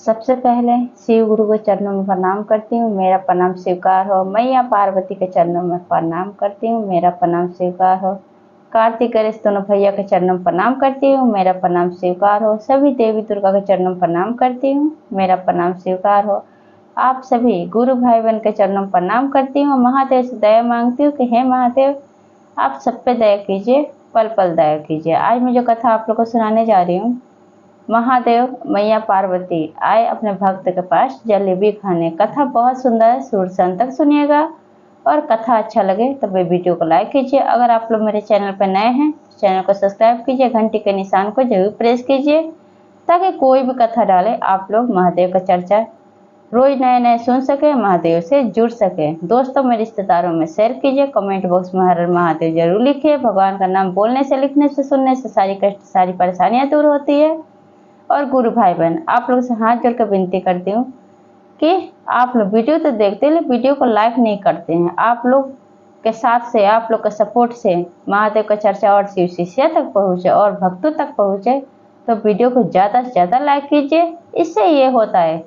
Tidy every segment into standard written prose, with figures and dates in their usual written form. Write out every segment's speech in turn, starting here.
सबसे पहले शिव गुरु के चरणों में प्रणाम करती हूँ, मेरा प्रणाम स्वीकार हो। मैया पार्वती के चरणों में प्रणाम करती हूँ, मेरा प्रणाम स्वीकार हो। कार्तिक गणेश दोनों भैया के चरणों में प्रणाम करती हूँ, मेरा प्रणाम स्वीकार हो। सभी देवी दुर्गा के चरणों में प्रणाम करती हूँ, मेरा प्रणाम स्वीकार हो। आप सभी गुरु भाई बहन के चरणों में प्रणाम करती हूँ। महादेव से दया मांगती हूँ कि हे महादेव, आप सब पे दया कीजिए, पल पल दया कीजिए। आज मैं जो कथा आप लोग को सुनाने जा रही हूँ, महादेव मैया पार्वती आए अपने भक्त के पास जलेबी खाने। कथा बहुत सुंदर है, शुरू से अंत तक सुनिएगा और कथा अच्छा लगे तो वीडियो को लाइक कीजिए। अगर आप लोग मेरे चैनल पर नए हैं, चैनल को सब्सक्राइब कीजिए, घंटी के निशान को जरूर प्रेस कीजिए ताकि कोई भी कथा डाले आप लोग महादेव का चर्चा रोज नए नए सुन सके, महादेव से जुड़ सके। दोस्तों में रिश्तेदारों में शेयर कीजिए, कमेंट बॉक्स में हर हर महादेव जरूर लिखिए। भगवान का नाम बोलने से, लिखने से, सुनने से सारी कष्ट, सारी परेशानियां दूर होती है। और गुरु भाई बहन, आप लोग से हाथ जोड़कर विनती करती हूँ कि आप लोग वीडियो तो देखते हैं, वीडियो को लाइक नहीं करते हैं। आप लोग के साथ से, आप लोग के सपोर्ट से महादेव का चर्चा और शिव शिष्य तक पहुँचे और भक्तों तक पहुँचे, तो वीडियो को ज़्यादा से ज़्यादा लाइक कीजिए। इससे ये होता है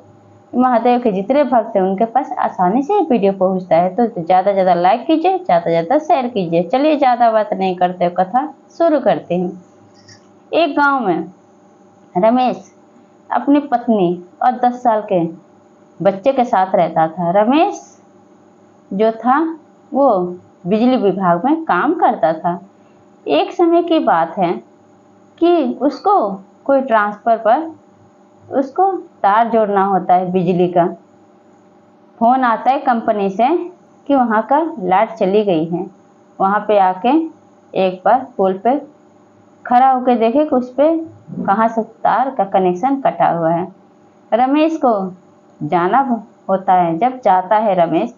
महादेव के जितने भक्त हैं उनके पास आसानी से वीडियो पहुँचता है। तो ज़्यादा ज़्यादा लाइक कीजिए, ज़्यादा ज़्यादा शेयर कीजिए। चलिए ज़्यादा बात नहीं करते, कथा शुरू करते हैं। एक गाँव में रमेश अपनी पत्नी और 10 साल के बच्चे के साथ रहता था। रमेश जो था वो बिजली विभाग में काम करता था। एक समय की बात है कि उसको कोई ट्रांसफर पर उसको तार जोड़ना होता है बिजली का। फोन आता है कंपनी से कि वहाँ का लाइट चली गई है। वहाँ पे आके एक बार पोल पे खड़ा होकर देखे कि उस पे कहाँ से तार का कनेक्शन कटा हुआ है। रमेश को जाना होता है। जब जाता है रमेश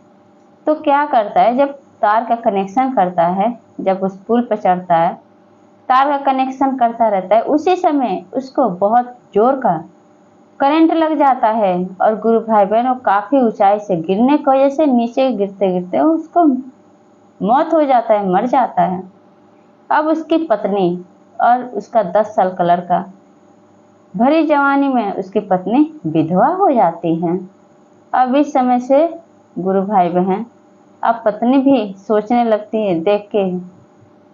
तो क्या करता है, जब तार का कनेक्शन करता है, जब उस पुल पर चढ़ता है, तार का कनेक्शन करता रहता है, उसी समय उसको बहुत जोर का करंट लग जाता है और गुरु भाई बहनों काफ़ी ऊंचाई से गिरने की वजह से नीचे गिरते गिरते उसको मौत हो जाता है, मर जाता है। अब उसकी पत्नी और उसका 10 साल का लड़का, भरी जवानी में उसकी पत्नी विधवा हो जाती है। अब इस समय से गुरु भाई बहन, अब पत्नी भी सोचने लगती है, देख के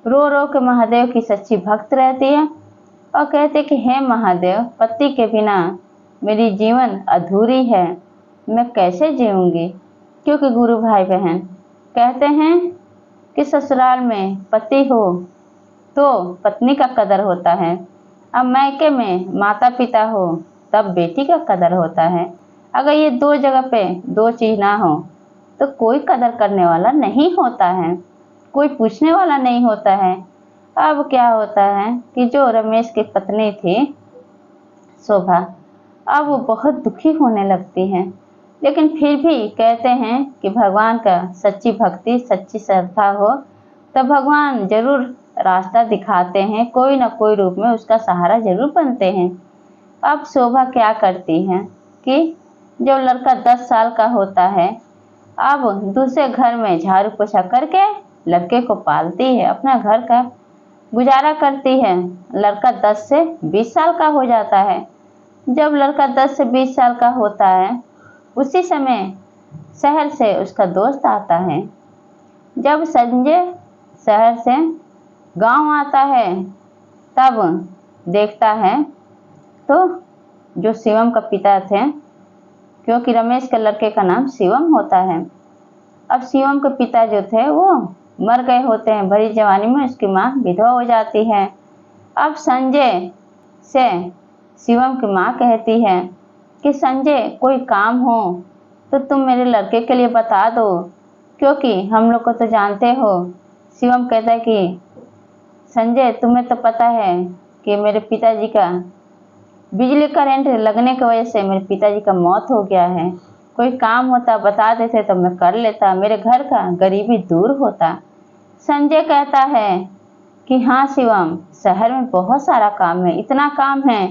रो रो के महादेव की सच्ची भक्त रहती है और कहते कि हे महादेव, पति के बिना मेरी जीवन अधूरी है, मैं कैसे जीऊँगी। क्योंकि गुरु भाई बहन कहते हैं कि ससुराल में पति हो तो पत्नी का कदर होता है, अब मायके में माता पिता हो तब बेटी का कदर होता है। अगर ये दो जगह पे दो चीज़ ना हो तो कोई कदर करने वाला नहीं होता है, कोई पूछने वाला नहीं होता है। अब क्या होता है कि जो रमेश की पत्नी थी शोभा, अब वो बहुत दुखी होने लगती है। लेकिन फिर भी कहते हैं कि भगवान का सच्ची भक्ति, सच्ची श्रद्धा हो तो भगवान जरूर रास्ता दिखाते हैं, कोई ना कोई रूप में उसका सहारा जरूर बनते हैं। अब शोभा क्या करती है कि जब लड़का 10 साल का होता है, अब दूसरे घर में झाड़ू पोछा करके लड़के को पालती है, अपना घर का गुजारा करती है। लड़का 10 से 20 साल का हो जाता है। जब लड़का 10 से 20 साल का होता है, उसी समय शहर से उसका दोस्त आता है। जब संजय शहर से गांव आता है तब देखता है तो जो शिवम का पिता थे, क्योंकि रमेश के लड़के का नाम शिवम होता है, अब शिवम के पिता जो थे वो मर गए होते हैं। भरी जवानी में उसकी माँ विधवा हो जाती है। अब संजय से शिवम की माँ कहती है कि संजय, कोई काम हो तो तुम मेरे लड़के के लिए बता दो, क्योंकि हम लोग को तो जानते हो। शिवम कहता है कि संजय, तुम्हें तो पता है कि मेरे पिताजी का बिजली करंट लगने की वजह से मेरे पिताजी का मौत हो गया है। कोई काम होता बता देते तो मैं कर लेता, मेरे घर का गरीबी दूर होता। संजय कहता है कि हाँ शिवम, शहर में बहुत सारा काम है, इतना काम है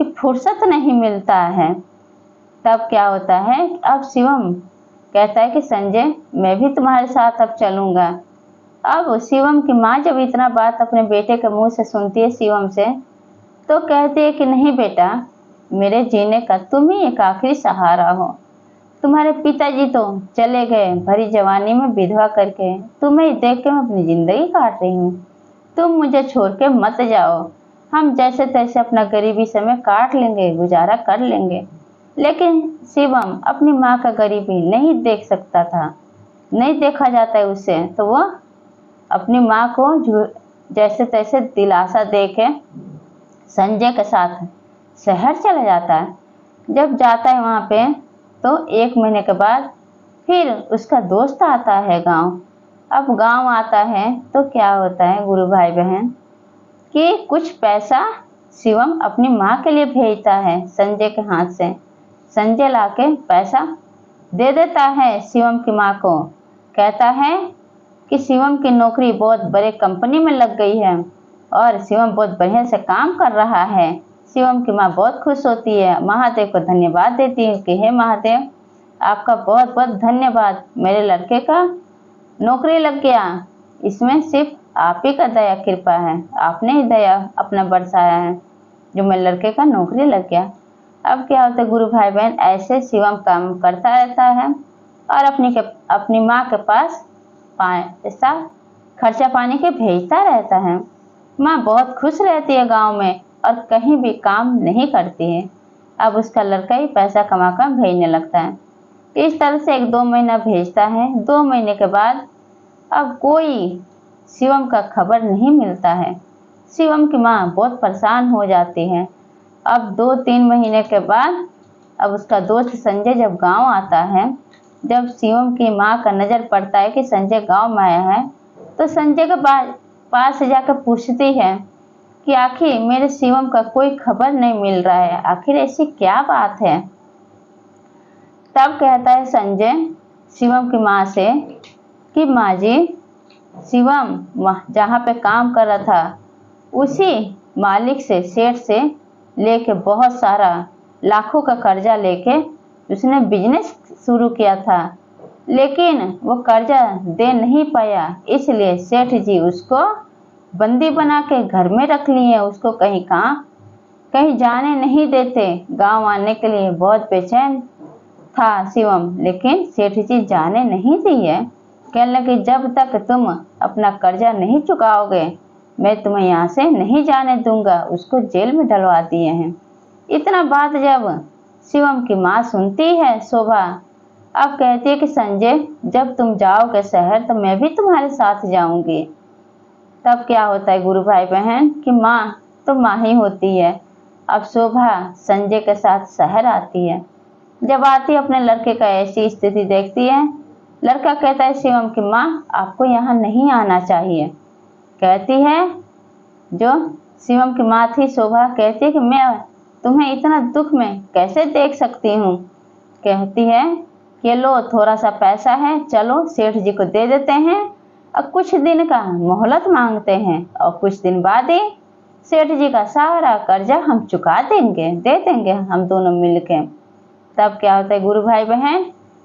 कि फुर्सत नहीं मिलता है। तब क्या होता है, अब शिवम कहता है कि संजय, मैं भी तुम्हारे साथ अब चलूँगा। अब शिवम की माँ जब इतना बात अपने बेटे के मुंह से सुनती है शिवम से, तो कहती है कि नहीं बेटा, मेरे जीने का तुम ही एक आखिरी सहारा हो। तुम्हारे पिताजी तो चले गए भरी जवानी में विधवा करके, तुम्हें देख के मैं अपनी जिंदगी काट रही हूँ। तुम मुझे छोड़ के मत जाओ, हम जैसे तैसे अपना गरीबी समय काट लेंगे, गुजारा कर लेंगे। लेकिन शिवम अपनी माँ का गरीबी नहीं देख सकता था, नहीं देखा जाता है उससे, तो वो अपनी माँ को जैसे तैसे दिलासा दे के संजय के साथ शहर चला जाता है। जब जाता है वहाँ पे तो 1 महीने के बाद फिर उसका दोस्त आता है गांव। अब गांव आता है तो क्या होता है गुरु भाई बहन कि कुछ पैसा शिवम अपनी माँ के लिए भेजता है संजय के हाथ से। संजय लाके पैसा दे देता है शिवम की माँ को, कहता है कि शिवम की नौकरी बहुत बड़े कंपनी में लग गई है और शिवम बहुत बढ़िया से काम कर रहा है। शिवम की माँ बहुत खुश होती है, महादेव को धन्यवाद देती है कि हे महादेव, आपका बहुत बहुत धन्यवाद, मेरे लड़के का नौकरी लग गया, इसमें सिर्फ आप ही का दया कृपा है, आपने ही दया अपना बरसाया है जो मेरे लड़के का नौकरी लग गया। अब क्या होता है गुरु भाई बहन, ऐसे शिवम काम करता रहता है और अपनी माँ के पास पैसा खर्चा पानी के भेजता रहता है। माँ बहुत खुश रहती है गांव में और कहीं भी काम नहीं करती है। अब उसका लड़का ही पैसा कमा कर भेजने लगता है। इस तरह से 1-2 महीना भेजता है। 2 महीने के बाद अब कोई शिवम का खबर नहीं मिलता है। शिवम की माँ बहुत परेशान हो जाती है। अब 2-3 महीने के बाद अब उसका दोस्त संजय जब गांव आता है, जब शिवम की माँ का नज़र पड़ता है कि संजय गांव में आया है, तो संजय के पास से जाकर पूछती है कि आखिर मेरे शिवम का कोई खबर नहीं मिल रहा है, आखिर ऐसी क्या बात है। तब कहता है संजय शिवम की माँ से कि माँ जी, शिवम जहाँ पे काम कर रहा था उसी मालिक से, सेठ से लेके बहुत सारा लाखों का कर्जा लेके उसने बिजनेस शुरू किया था, लेकिन वो कर्जा दे नहीं पाया, इसलिए सेठ जी उसको बंदी बना के घर में रख लिए। उसको कहीं जाने नहीं देते, गांव आने के लिए बहुत बेचैन था शिवम, लेकिन सेठ जी जाने नहीं दिए। कहने लगे जब तक तुम अपना कर्जा नहीं चुकाओगे मैं तुम्हें यहाँ से नहीं जाने दूंगा। उसको जेल में डलवा दिए हैं। इतना बात जब शिवम की माँ सुनती है शोभा, अब कहती है कि संजय जब तुम जाओगे शहर तो मैं भी तुम्हारे साथ जाऊंगी। तब क्या होता है गुरु भाई बहन कि माँ तो माँ ही होती है। अब शोभा संजय के साथ शहर आती है। जब आती है अपने लड़के का ऐसी स्थिति देखती है, लड़का कहता है शिवम की माँ आपको यहाँ नहीं आना चाहिए। कहती है जो शिवम की माँ थी शोभा, कहती है कि मैं तुम्हें इतना दुख में कैसे देख सकती हूँ। कहती है कि लो थोड़ा सा पैसा है, चलो सेठ जी को दे देते हैं और कुछ दिन का मोहलत मांगते हैं और कुछ दिन बाद ही सेठ जी का सारा कर्जा हम चुका देंगे, दे देंगे हम दोनों मिलके। तब क्या होता है गुरु भाई बहन,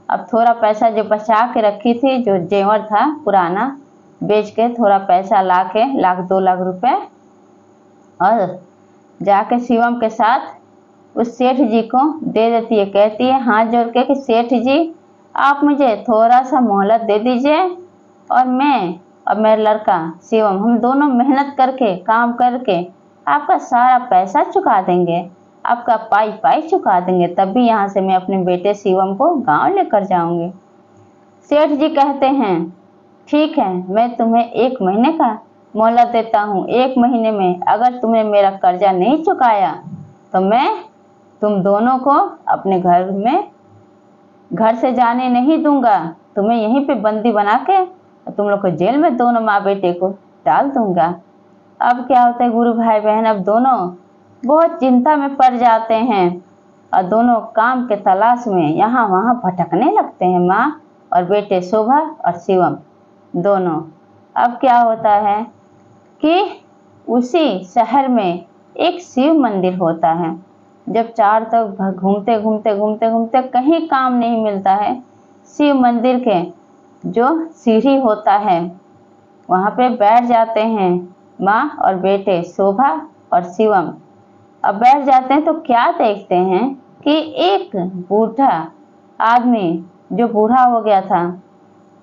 अब थोड़ा पैसा जो बचा के रखी थी, जो जेवर था पुराना, बेच के थोड़ा पैसा ला के 1-2 लाख रुपए और जाके शिवम के साथ उस सेठ जी को दे देती है। कहती है हाथ जोड़ के कि सेठ जी आप मुझे थोड़ा सा मोहलत दे दीजिए और मैं और मेरा लड़का शिवम हम दोनों मेहनत करके काम करके आपका सारा पैसा चुका देंगे, आपका पाई पाई चुका देंगे, तब भी यहाँ से मैं अपने बेटे शिवम को गांव लेकर जाऊंगी। सेठ जी कहते हैं ठीक है, मैं तुम्हें 1 महीने का मोहलत देता हूँ। 1 महीने में अगर तुमने मेरा कर्जा नहीं चुकाया तो मैं तुम दोनों को अपने घर से जाने नहीं दूंगा, तुम्हें यहीं पे बंदी बना के तुम लोग को जेल में दोनों माँ बेटे को डाल दूंगा। अब क्या होता है गुरु भाई बहन, अब दोनों बहुत चिंता में पड़ जाते हैं और दोनों काम के तलाश में यहाँ वहाँ भटकने लगते हैं, माँ और बेटे शोभा और शिवम दोनों। अब क्या होता है कि उसी शहर में एक शिव मंदिर होता है। जब चार तक घूमते घूमते घूमते घूमते कहीं काम नहीं मिलता है, शिव मंदिर के जो सीढ़ी होता है वहाँ पे बैठ जाते हैं माँ और बेटे शोभा और शिवम। अब बैठ जाते हैं तो क्या देखते हैं कि एक बूढ़ा आदमी जो बूढ़ा हो गया था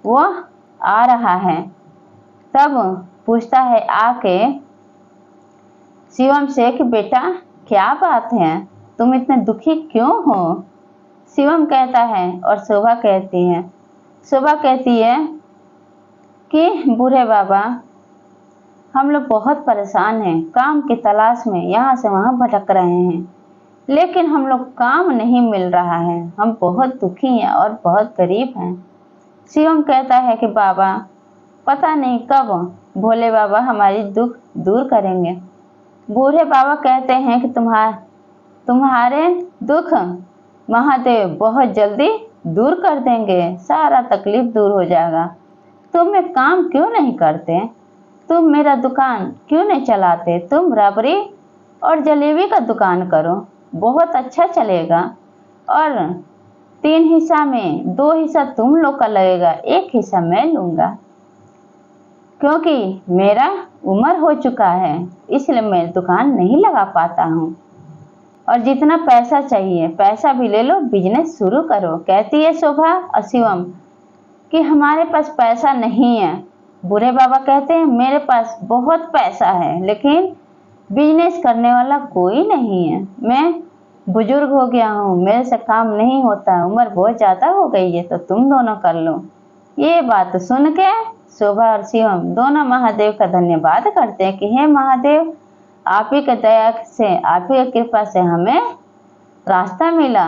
वो आ रहा है। तब पूछता है आके शिवम से कि बेटा क्या बात है, तुम इतने दुखी क्यों हो। शिवम कहता है और शोभा कहती है, शोभा कहती है कि बूढ़े बाबा हम लोग बहुत परेशान हैं, काम की तलाश में यहाँ से वहाँ भटक रहे हैं, लेकिन हम लोग काम नहीं मिल रहा है, हम बहुत दुखी हैं और बहुत गरीब हैं। शिवम कहता है कि बाबा पता नहीं कब भोले बाबा हमारी दुख दूर करेंगे। बूढ़े बाबा कहते हैं कि तुम्हारे दुख महादेव बहुत जल्दी दूर कर देंगे, सारा तकलीफ दूर हो जाएगा। तुम एक काम क्यों नहीं करते, तुम मेरा दुकान क्यों नहीं चलाते, तुम रबड़ी और जलेबी का दुकान करो, बहुत अच्छा चलेगा। और 3 हिस्सा में 2 हिस्सा तुम लोग का लगेगा, 1 हिस्सा मैं लूँगा, क्योंकि मेरा उम्र हो चुका है इसलिए मैं दुकान नहीं लगा पाता हूँ। और जितना पैसा चाहिए पैसा भी ले लो, बिजनेस शुरू करो। कहती है शोभा और शिवम कि हमारे पास पैसा नहीं है। बूढ़े बाबा कहते हैं मेरे पास बहुत पैसा है, लेकिन बिजनेस करने वाला कोई नहीं है, मैं बुजुर्ग हो गया हूँ, मेरे से काम नहीं होता, उम्र बहुत ज़्यादा हो गई है, तो तुम दोनों कर लो। ये बात सुन के शोभा और शिवम दोनों महादेव का धन्यवाद करते हैं कि हे महादेव, आप ही के दया से, आप ही की कृपा से हमें रास्ता मिला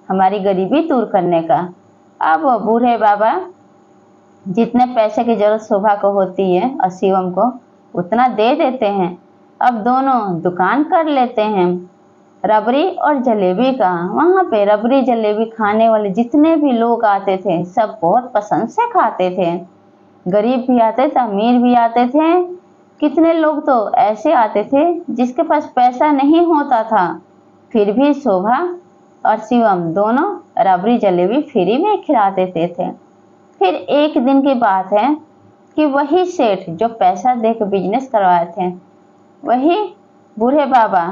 हमारी गरीबी दूर करने का। अब बूढ़े बाबा जितने पैसे की जरूरत शोभा को होती है और शिवम को उतना दे देते हैं। अब दोनों दुकान कर लेते हैं रबड़ी और जलेबी का। वहाँ पे रबड़ी जलेबी खाने वाले जितने भी लोग आते थे सब बहुत पसंद से खाते थे, गरीब भी आते थे, अमीर भी आते थे। कितने लोग तो ऐसे आते थे जिसके पास पैसा नहीं होता था, फिर भी शोभा और शिवम दोनों रबड़ी जलेबी फ्री में खिला देते थे। फिर एक दिन की बात है कि वही सेठ जो पैसा देकर बिजनेस करवाए थे, वही बूढ़े बाबा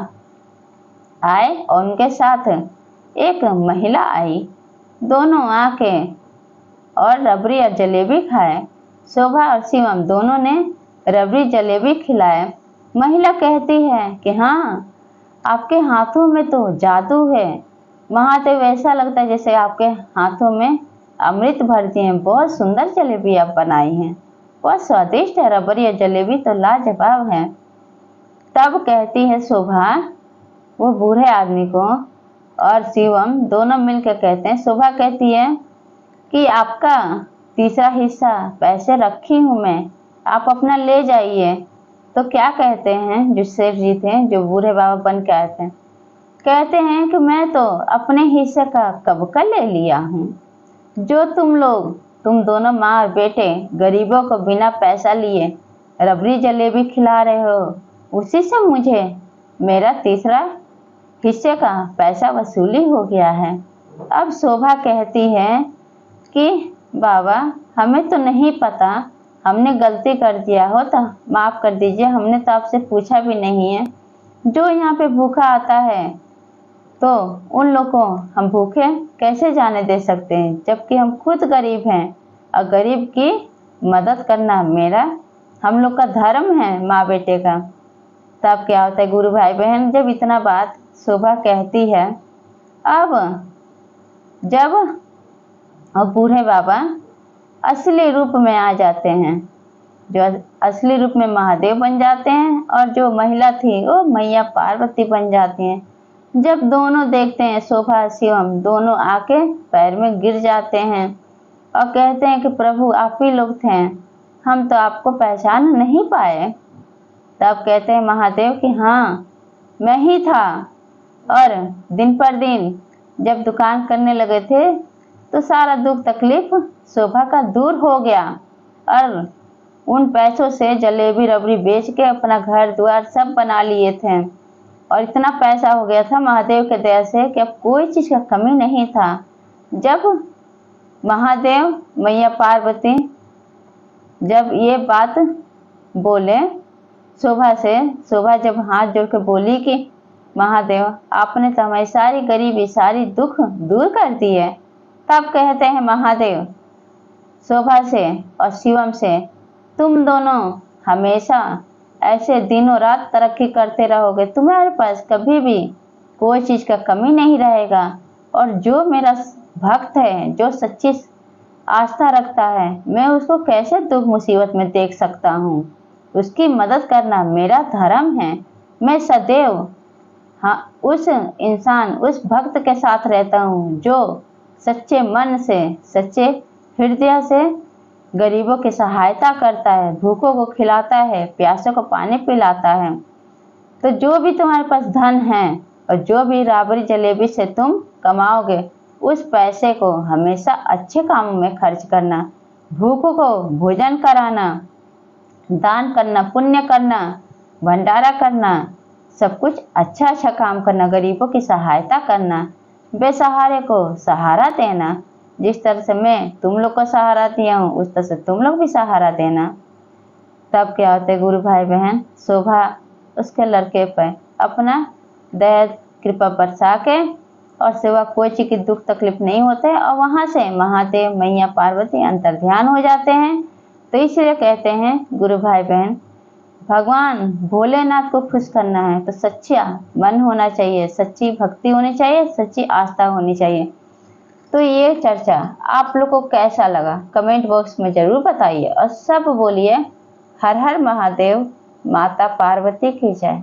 आए और उनके साथ एक महिला आई। दोनों आके और रबड़ी और जलेबी खाए। शोभा और शिवम दोनों ने रबड़ी जलेबी खिलाए। महिला कहती है कि हाँ, आपके हाथों में तो जादू है, महादेव ऐसा लगता है जैसे आपके हाथों में अमृत भर दिए हैं, बहुत सुंदर जलेबी आप बनाई हैं, बहुत स्वादिष्ट है, रबड़ी और जलेबी तो लाजवाब है। तब कहती है शोभा वो बूढ़े आदमी को, और शिवम दोनों मिलकर कहते हैं, शोभा कहती है कि आपका तीसरा हिस्सा पैसे रखी हूँ मैं, आप अपना ले जाइए। तो क्या कहते हैं जो सेठ जी थे, जो बूढ़े बाबा बन के आए थे, कहते हैं कि मैं तो अपने हिस्से का कब का ले लिया हूँ, जो तुम दोनों माँ और बेटे गरीबों को बिना पैसा लिए रबड़ी जलेबी खिला रहे हो, उसी से मुझे मेरा तीसरा हिस्से का पैसा वसूली हो गया है। अब शोभा कहती है कि बाबा हमें तो नहीं पता, हमने गलती कर दिया हो तो माफ़ कर दीजिए, हमने तो आपसे पूछा भी नहीं है। जो यहाँ पे भूखा आता है तो उन लोगों को हम भूखे कैसे जाने दे सकते हैं, जबकि हम खुद गरीब हैं और गरीब की मदद करना हम लोग का धर्म है माँ बेटे का। तब क्या होता है गुरु भाई बहन, जब इतना बात शोभा कहती है, अब बूढ़े बाबा असली रूप में आ जाते हैं, जो असली रूप में महादेव बन जाते हैं, और जो महिला थी वो मैया पार्वती बन जाती हैं। जब दोनों देखते हैं शोभा शिवम दोनों आके पैर में गिर जाते हैं और कहते हैं कि प्रभु आप ही लोग थे, हम तो आपको पहचान नहीं पाए। तब कहते हैं महादेव कि हाँ मैं ही था, और दिन पर दिन जब दुकान करने लगे थे तो सारा दुख तकलीफ शोभा का दूर हो गया, और उन पैसों से जलेबी रबड़ी बेच के अपना घर द्वार सब बना लिए थे, और इतना पैसा हो गया था महादेव के दया से कि अब कोई चीज़ का कमी नहीं था। जब महादेव मैया पार्वती जब ये बात बोले शोभा से, शोभा जब हाथ जोड़ के बोली कि महादेव आपने तो हमारी सारी गरीबी सारी दुख दूर कर दी है। तब कहते हैं महादेव शोभा से और शिवम से, तुम दोनों हमेशा ऐसे दिनों रात तरक्की करते रहोगे, तुम्हारे पास कभी भी कोई चीज का कमी नहीं रहेगा। और जो मेरा भक्त है, जो सच्ची आस्था रखता है, मैं उसको कैसे दुख मुसीबत में देख सकता हूँ। उसकी मदद करना मेरा धर्म है। मैं सदैव हाँ उस इंसान उस भक्त के साथ रहता हूँ जो सच्चे मन से सच्चे हृदय से गरीबों की सहायता करता है, भूखों को खिलाता है, प्यासों को पानी पिलाता है। तो जो भी तुम्हारे पास धन है और जो भी राबड़ी जलेबी से तुम कमाओगे, उस पैसे को हमेशा अच्छे कामों में खर्च करना, भूखों को भोजन कराना, दान करना, पुण्य करना, भंडारा करना, सब कुछ अच्छा अच्छा काम करना, गरीबों की सहायता करना, बेसहारे को सहारा देना। जिस तरह से मैं तुम लोग को सहारा दिया हूँ, उस तरह से तुम लोग भी सहारा देना। तब क्या होते गुरु भाई बहन, शोभा उसके लड़के पर अपना दया कृपा बरसा के और सेवा कोई चीज की दुख तकलीफ नहीं होते, और वहां से महादेव मैया पार्वती अंतर्ध्यान हो जाते हैं। तो इसलिए कहते हैं गुरु भाई बहन, भगवान भोलेनाथ को खुश करना है तो सच्चा मन होना चाहिए, सच्ची भक्ति होनी चाहिए, सच्ची आस्था होनी चाहिए। तो ये चर्चा आप लोग को कैसा लगा कमेंट बॉक्स में जरूर बताइए, और सब बोलिए हर हर महादेव, माता पार्वती की जय।